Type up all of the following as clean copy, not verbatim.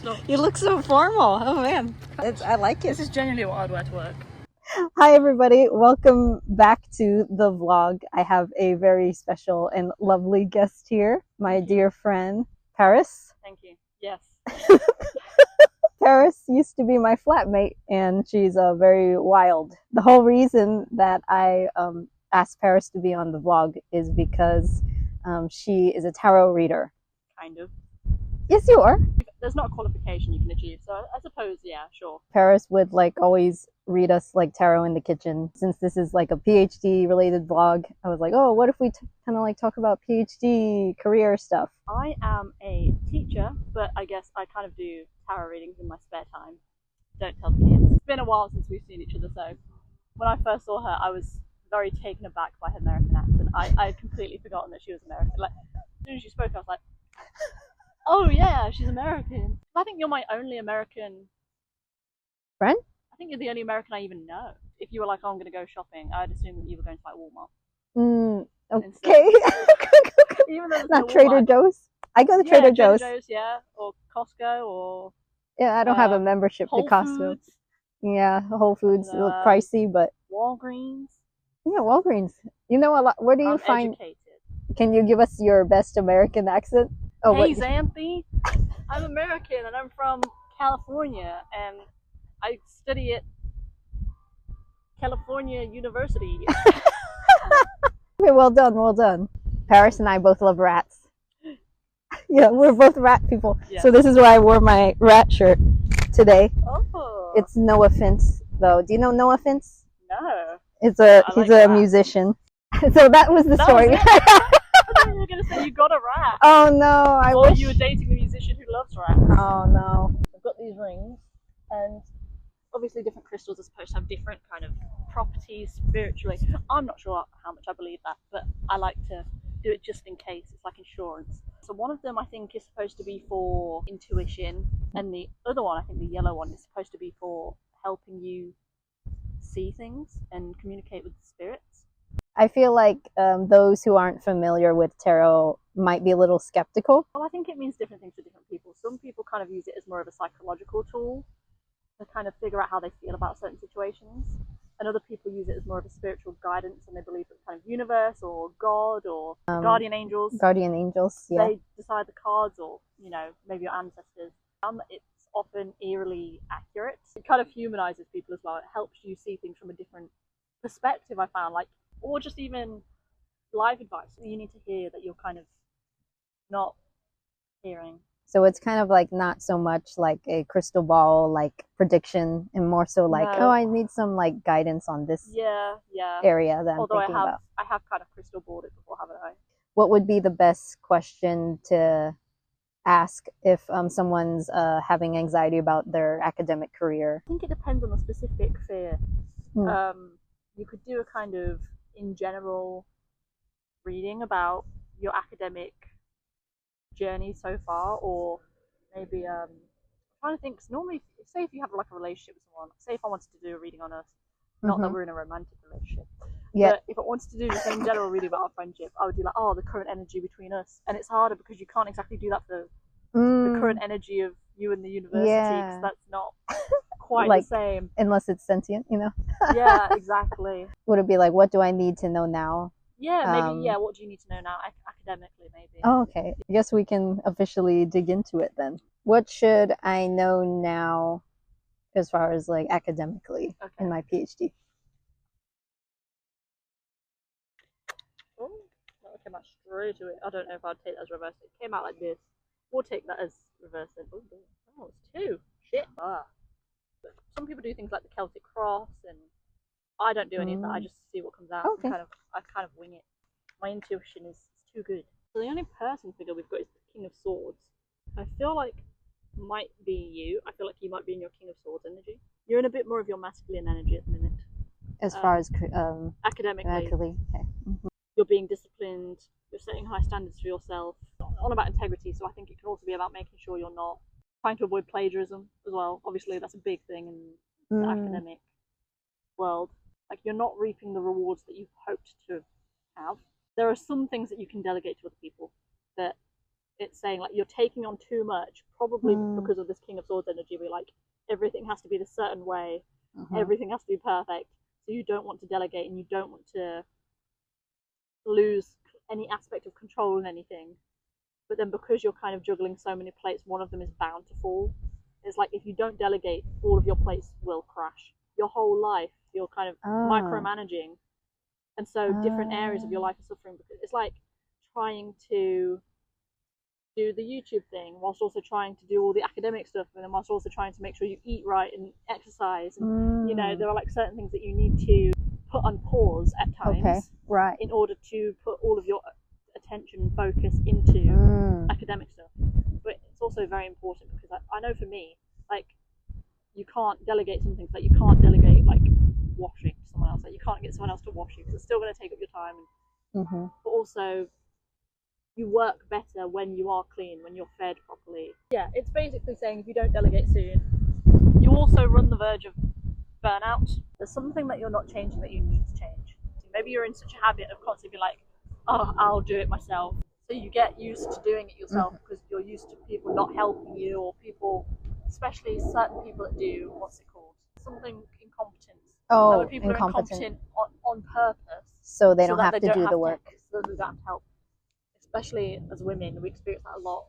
You look so formal. Oh man, I like it. This is genuinely what I'd wear to work. Hi everybody, welcome back to the vlog. I have a very special and lovely guest here, my dear friend, Paris. Thank you. Yes. Paris used to be my flatmate and she's very wild. The whole reason that I asked Paris to be on the vlog is because she is a tarot reader. Kind of. Yes, you are. There's not a qualification you can achieve, so I suppose, yeah, sure. Paris would always read us tarot in the kitchen. Since this is a PhD related vlog, I was like, oh, what if we kind of talk about PhD career stuff? I am a teacher, but I guess I kind of do tarot readings in my spare time. Don't tell the kids. It's been a while since we've seen each other, so when I first saw her, I was very taken aback by her American accent. I had completely forgotten that she was American. As soon as she spoke, I was like, oh yeah, she's American. I think you're my only American friend. I think you're the only American I even know. If you were like, oh, I'm going to go shopping, I'd assume that you were going to Walmart. Okay. Even though not Trader Joe's. I go to Trader Joe's. Yeah, or Costco, or yeah, I don't have a membership to Costco. Foods. Yeah, Whole Foods, a little pricey, but Walgreens. Yeah, Walgreens. You know a lot. Where do you find? Educated. Can you give us your best American accent? Oh, hey, Xanthe. I'm American and I'm from California and I study at California University. Okay, well done, well done. Paris and I both love rats. Yeah, we're both rat people. Yeah. So this is why I wore my rat shirt today. Oh. It's No Offense, though. Do you know No Offense? No. He's a musician. So that was the story. I thought you were going to say you got a rat. Oh no, I wish. You were dating the musician who loves rats. Oh no. I've got these rings, and obviously different crystals are supposed to have different kind of properties spiritually. I'm not sure how much I believe that, but I like to do it just in case. It's like insurance. So one of them I think is supposed to be for intuition, and the other one, I think the yellow one, is supposed to be for helping you see things and communicate with the spirits. I feel like those who aren't familiar with tarot might be a little skeptical. Well, I think it means different things to different people. Some people kind of use it as more of a psychological tool to kind of figure out how they feel about certain situations. And other people use it as more of a spiritual guidance, and they believe that kind of universe or God or guardian angels. Guardian angels, yeah. They decide the cards, or, maybe your ancestors. It's often eerily accurate. It kind of humanizes people as well. It helps you see things from a different perspective, I found. Or just even life advice. You need to hear that you're kind of not hearing. So it's kind of not so much like a crystal ball prediction, and more so oh, I need some guidance on this area that I'm thinking about. I have kind of crystal balled it before, haven't I? What would be the best question to ask if someone's having anxiety about their academic career? I think it depends on the specific fear. You could do a kind of in general reading about your academic journey so far, or maybe I'm trying to think, because normally, say if you have a relationship with someone, say if I wanted to do a reading on us, not that we're in a romantic relationship, but if I wanted to do just in general reading about our friendship, I would do the current energy between us. And it's harder because you can't exactly do that for the current energy of you and the university, because that's not quite the same. Unless it's sentient, Yeah, exactly. Would it be what do I need to know now? Yeah, maybe, what do you need to know now, academically, maybe. Oh, okay. I guess we can officially dig into it then. What should I know now as far as academically in my PhD? Oh, that came out straight to it. I don't know if I'd take that as reverse. It came out like this. We'll take that as reverse then. Oh, it's two. Shit. But some people do things like the Celtic cross, and I don't do any of that. I just see what comes out. Okay. I kind of wing it. My intuition is too good. So the only person figure we've got is the King of Swords. I feel like might be you. I feel like you might be in your King of Swords energy. You're in a bit more of your masculine energy at the minute. As far as academically. Okay. You're being disciplined. You're setting high standards for yourself. On about integrity. So I think it can also be about making sure you're not trying to avoid plagiarism as well. Obviously, that's a big thing in the academic world. You're not reaping the rewards that you've hoped to have. There are some things that you can delegate to other people that it's saying like you're taking on too much, probably because of this King of Swords energy, where like everything has to be this certain way, everything has to be perfect. So you don't want to delegate, and you don't want to lose any aspect of control in anything. But then because you're kind of juggling so many plates, one of them is bound to fall. It's like if you don't delegate, all of your plates will crash. Your whole life, you're kind of micromanaging. And so different areas of your life are suffering, because it's like trying to do the YouTube thing whilst also trying to do all the academic stuff, and then whilst also trying to make sure you eat right and exercise. And, you know, there are like certain things that you need to put on pause at times, right, in order to put all of your attention and focus into academic stuff. But it's also very important because I know for me, like, you can't delegate some things. Like, you can't delegate like washing to someone else. Like, you can't get someone else to wash you because it's still going to take up your time. But also, you work better when you are clean, when you're fed properly. Yeah, it's basically saying if you don't delegate soon, you also run the verge of burnout. There's something that you're not changing that you need to change. Maybe you're in such a habit of constantly being like, oh, I'll do it myself. So you get used to doing it yourself because you're used to people not helping you, or people, especially certain people that do, what's it called? Something incompetence. Oh, people incompetent. are incompetent on purpose. So they don't have to do the work. So they don't have to help. Especially as women, we experience that a lot.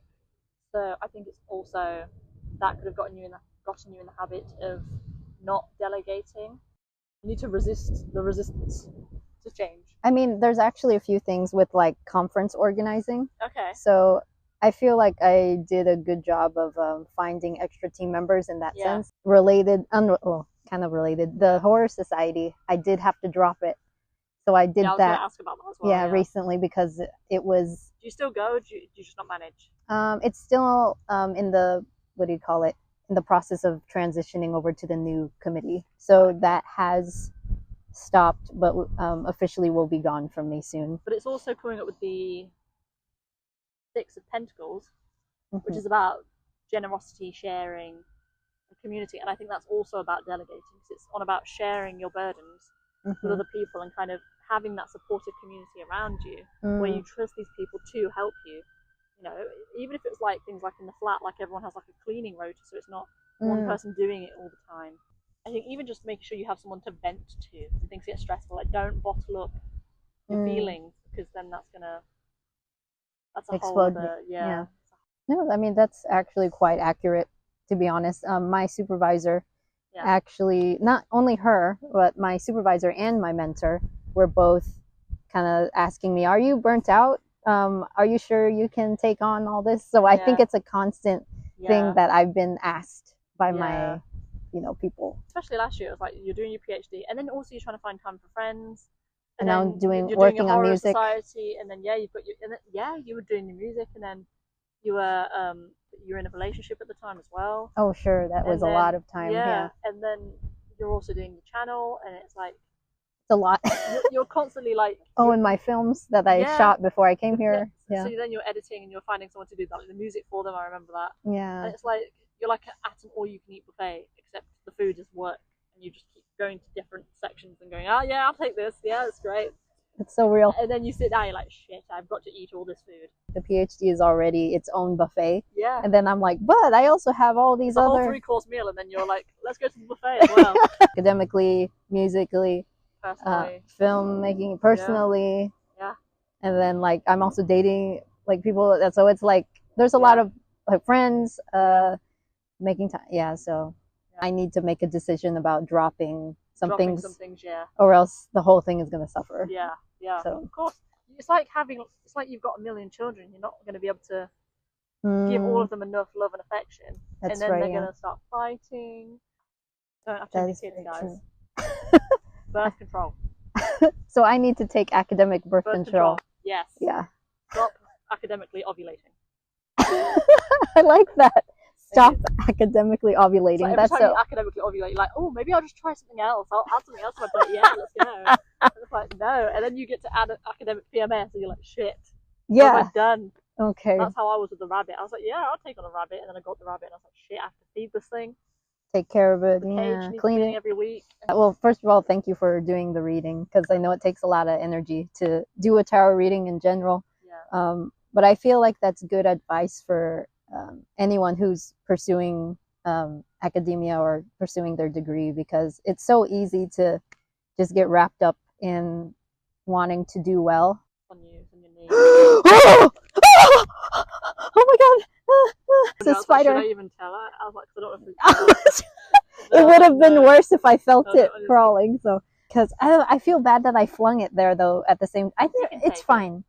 So I think it's also that could have gotten you in the habit of not delegating. You need to resist the resistance to change. I mean, there's actually a few things with like conference organizing. Okay. So I feel like I did a good job of finding extra team members in that sense. Related, kind of related. The Horror Society, I did have to drop it. So I did I was that. Gonna ask about that as well, recently, because it was. Do you still go? Or do you just not manage? It's still in the, what do you call it? In the process of transitioning over to the new committee. So that has stopped, but officially will be gone from me soon. But it's also coming up with the Six of Pentacles, which is about generosity, sharing, and community. And I think that's also about delegating, because it's on about sharing your burdens with other people and kind of having that supportive community around you where you trust these people to help you. You know, even if it's like things like in the flat, like everyone has like a cleaning rota, so it's not one person doing it all the time. I think even just making sure you have someone to vent to when things get stressful. Like, don't bottle up your feelings, because then that's a explode. whole other, No, I mean, that's actually quite accurate, to be honest. My supervisor, actually, not only her, but my supervisor and my mentor were both kind of asking me, are you burnt out? Are you sure you can take on all this? So I think it's a constant thing that I've been asked by my, people. Especially last year, it was like you're doing your PhD, and then also you're trying to find time for friends. And now working on music. Society, and then you were doing your music, and then you were in a relationship at the time as well. Oh, sure, that was a lot of time. Yeah, and then you're also doing your channel, and it's like it's a lot. you're constantly like and my films that I shot before I came here. So then you're editing, and you're finding someone to do that, like the music for them. I remember that. Yeah, and it's like you're like at an all-you-can-eat buffet, except the food is work, and you just keep going to different sections and going, oh yeah, I'll take this. Yeah, it's great. It's so real. And then you sit down, you're like, shit, I've got to eat all this food. The PhD is already its own buffet. Yeah. And then I'm like, but I also have all these other... whole 3-course meal, and then you're like, let's go to the buffet as well. Academically, musically, filmmaking, personally. Yeah. And then, like, I'm also dating, like, people. So it's like, there's a lot of, like, friends, making time. Yeah, so I need to make a decision about dropping some things, or else the whole thing is going to suffer. Yeah. So of course, it's like you've got a million children. You're not going to be able to give all of them enough love and affection, and then they're going to start fighting. Don't have too many kids, guys. Birth control. So I need to take academic birth control. Yes. Yeah. Stop academically ovulating. I like that. Stop academically ovulating. So every time you academically ovulate, you're like, oh, maybe I'll just try something else. I'll add something else to my plate. Yeah, let's go. And it's like, no. And then you get to add an academic PMS, and you're like, shit. Yeah. What have I done? Okay. That's how I was with the rabbit. I was like, yeah, I'll take on a rabbit. And then I got the rabbit, and I was like, shit, I have to feed this thing. Take care of it. The cage needs cleaning every week. Well, first of all, thank you for doing the reading, because I know it takes a lot of energy to do a tarot reading in general. Yeah. But I feel like that's good advice for anyone who's pursuing academia or pursuing their degree, because it's so easy to just get wrapped up in wanting to do well. On your knee. Oh! Oh my god! It's a spider. Should I even tell her? I was like, I don't know if it would have been worse if I felt it crawling. So, because I feel bad that I flung it there, though. At the same, I think it's fine.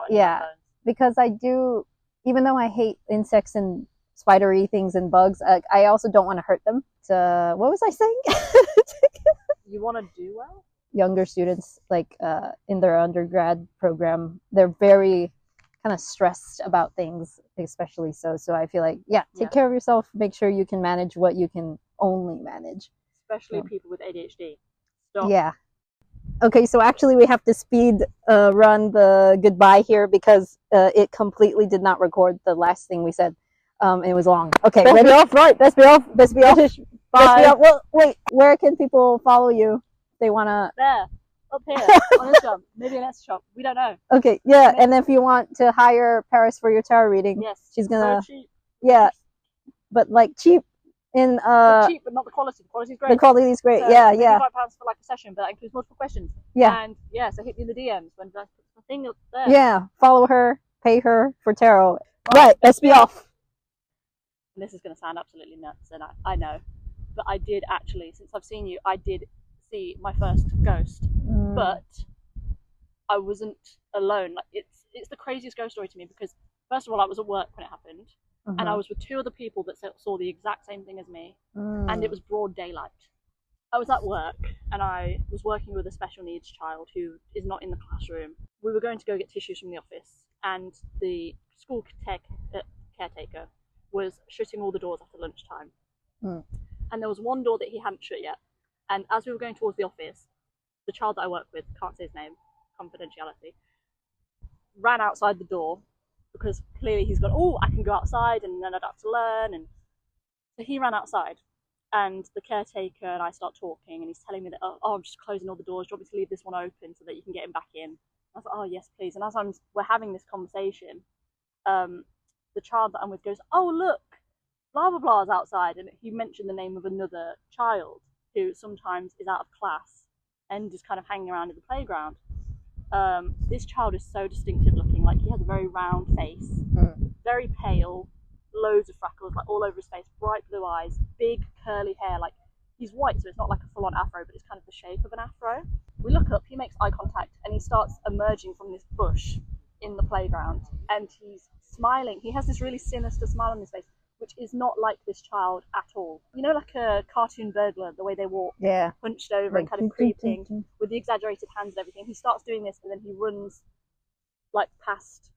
Yeah, because I do. Even though I hate insects and spidery things and bugs, I also don't want to hurt them. So, what was I saying? You want to do well? Younger students, like in their undergrad program, they're very kind of stressed about things, especially so I feel like take care of yourself, make sure you can manage what you can only manage, especially people with ADHD. Stop. Yeah. Okay, so actually we have to speed run the goodbye here because it completely did not record the last thing we said. It was long. Okay, Best ready? Be off, right? Best be off. Best be off. Bye. Best be off. Well, wait, where can people follow you? They wanna there, up here on Instagram, maybe an S shop. We don't know. Okay, yeah, and if you want to hire Paris for your tarot reading, yes, she's gonna so cheap. Yeah, but like cheap in cheap, but not the quality. The quality's great. The quality is great. So yeah. £5 for like a session, but that includes multiple questions. Yeah. And so hit me in the DMs when that's the thing up there. Yeah, follow her, pay her for tarot. Right, let's be off. And this is going to sound absolutely nuts, and I know, but I did actually, since I've seen you, I did see my first ghost, but I wasn't alone. Like it's the craziest ghost story to me because first of all, I was at work when it happened, and I was with two other people that saw the exact same thing as me, and it was broad daylight. I was at work and I was working with a special needs child who is not in the classroom. We were going to go get tissues from the office, and the school caretaker was shutting all the doors after lunchtime. And there was one door that he hadn't shut yet. And as we were going towards the office, the child that I work with, can't say his name, confidentiality, ran outside the door because clearly he's gone, oh, I can go outside and then I'd have to learn. And so he ran outside, and the caretaker and I start talking, and he's telling me that, oh, I'm just closing all the doors. Do you want me to leave this one open so that you can get him back in? I was like, oh, yes, please. And as we're having this conversation, the child that I'm with goes, oh, look, blah, blah, blah is outside. And he mentioned the name of another child who sometimes is out of class and just kind of hanging around in the playground. This child is so distinctive looking. Like, he has a very round face, very pale, loads of freckles, like all over his face, bright blue eyes, big curly hair. Like, he's white, so it's not like a full-on afro, but it's kind of the shape of an afro. We look up, he makes eye contact, and he starts emerging from this bush in the playground, and he's smiling. He has this really sinister smile on his face, which is not like this child at all. You know, like a cartoon burglar, the way they walk, hunched over and kind of creeping with the exaggerated hands and everything. He starts doing this, and then he runs like past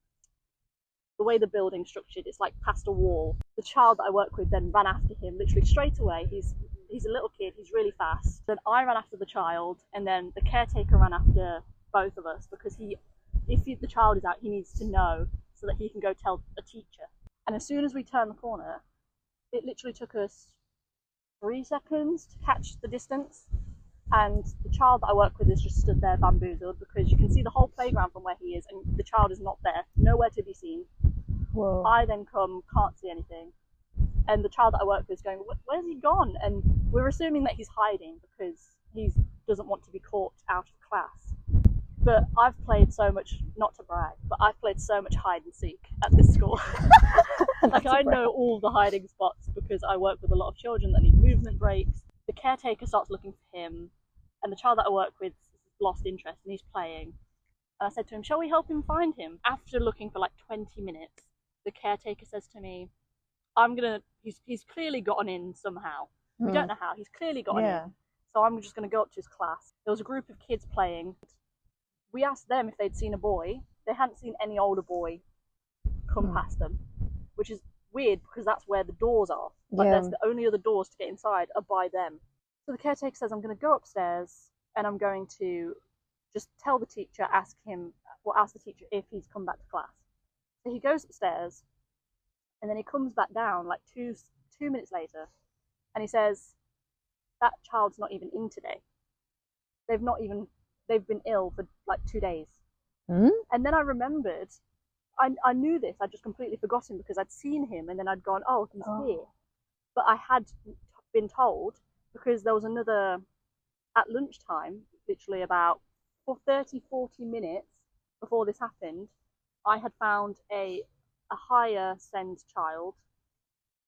the way the building's structured. It's like past a wall. The child that I work with then ran after him literally straight away. He's a little kid, he's really fast. Then I ran after the child, and then the caretaker ran after both of us because if the child is out, he needs to know so that he can go tell a teacher. And as soon as we turned the corner, it literally took us 3 seconds to catch the distance. And the child that I work with is just stood there bamboozled because you can see the whole playground from where he is, and the child is not there, nowhere to be seen. Whoa. I then can't see anything. And the child that I work with is going, where's he gone? And we're assuming that he's hiding because he doesn't want to be caught out of class. But I've played so much, not to brag, but I've played so much hide and seek at this school. Like, I know all the hiding spots because I work with a lot of children that need movement breaks. The caretaker starts looking for him, and the child that I work with lost interest and he's playing. And I said to him, shall we help him find him? After looking for like 20 minutes, the caretaker says to me, he's clearly gotten in somehow. We don't know how, he's clearly gotten in. So I'm just going to go up to his class. There was a group of kids playing. We asked them if they'd seen a boy. They hadn't seen any older boy come past them, which is weird because that's where the doors are. Like, that's the only other doors to get inside are by them. So the caretaker says, I'm going to go upstairs and I'm going to just tell the teacher, ask the teacher if he's come back to class. So he goes upstairs, and then he comes back down like two minutes later, and he says, that child's not even in today. They've been ill for like 2 days. And then I remembered I knew this. I'd just completely forgotten because I'd seen him and then I'd gone, oh, he's here. But I had been told because there was another at lunchtime, literally about 40 minutes before this happened. I had found a higher send child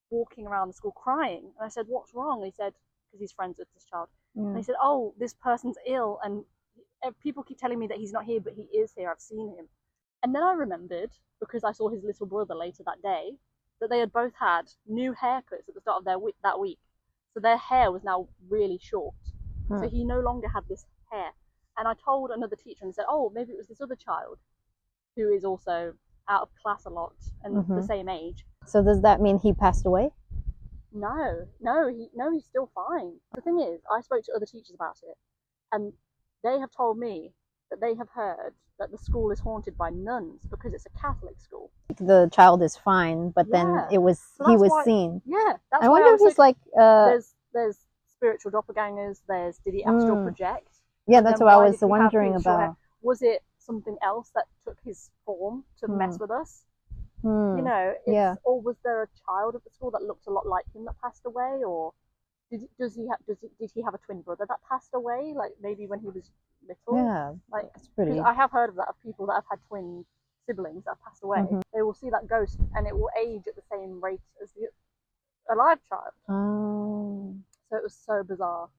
walking around the school crying. And I said, what's wrong? And he said, because he's friends with this child. And he said, oh, this person's ill. And people keep telling me that he's not here, but he is here. I've seen him. And then I remembered, because I saw his little brother later that day, that they had both had new haircuts at the start of that week. So their hair was now really short. So he no longer had this hair. And I told another teacher and said, oh, maybe it was this other child who is also out of class a lot and the same age. So does that mean he passed away? No, he's still fine. The thing is, I spoke to other teachers about it, and they have told me that they have heard that the school is haunted by nuns because it's a Catholic school. The child is fine, but then he was seen. Yeah, that's I wonder if he's like there's spiritual doppelgangers. Did he astral project? Yeah, that's what I was wondering about. Was it something else that took his form to mess with us? You know, or was there a child at the school that looked a lot like him that passed away, or did he have a twin brother that passed away, like maybe when he was little? Yeah, like it's pretty. I have heard of that, of people that have had twin siblings that have passed away. They will see that ghost and it will age at the same rate as the alive child. Oh, so it was so bizarre.